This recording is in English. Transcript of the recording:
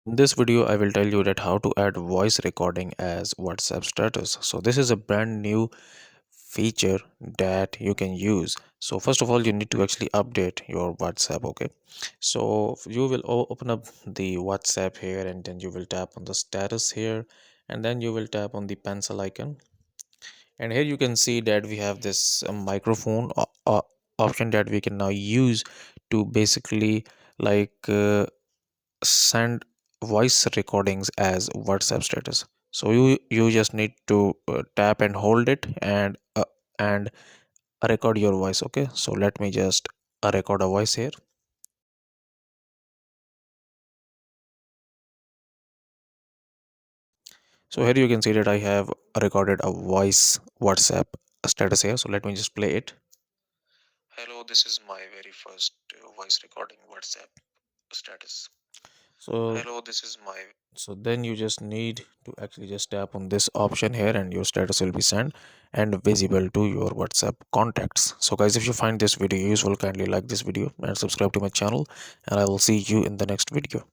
In this video, I will tell you that how to add voice recording as WhatsApp status. So this is a brand new feature that you can use. So first of all, you need to actually update your WhatsApp. Okay, so you will open up the WhatsApp here, and then you will tap on the status here, and then you will tap on the pencil icon, and here you can see that we have this microphone option that we can now use to basically send voice recordings as WhatsApp status. So you just need to tap and hold it and record your voice. Okay, so let me just record a voice here. So here you can see that I have recorded a voice WhatsApp status here. So let me just play it. Hello, this is my very first voice recording WhatsApp status. So hello, this is my. So then you just need to actually just tap on this option here, and your status will be sent and visible to your WhatsApp contacts. So guys, if you find this video useful, kindly like this video and subscribe to my channel, and I will see you in the next video.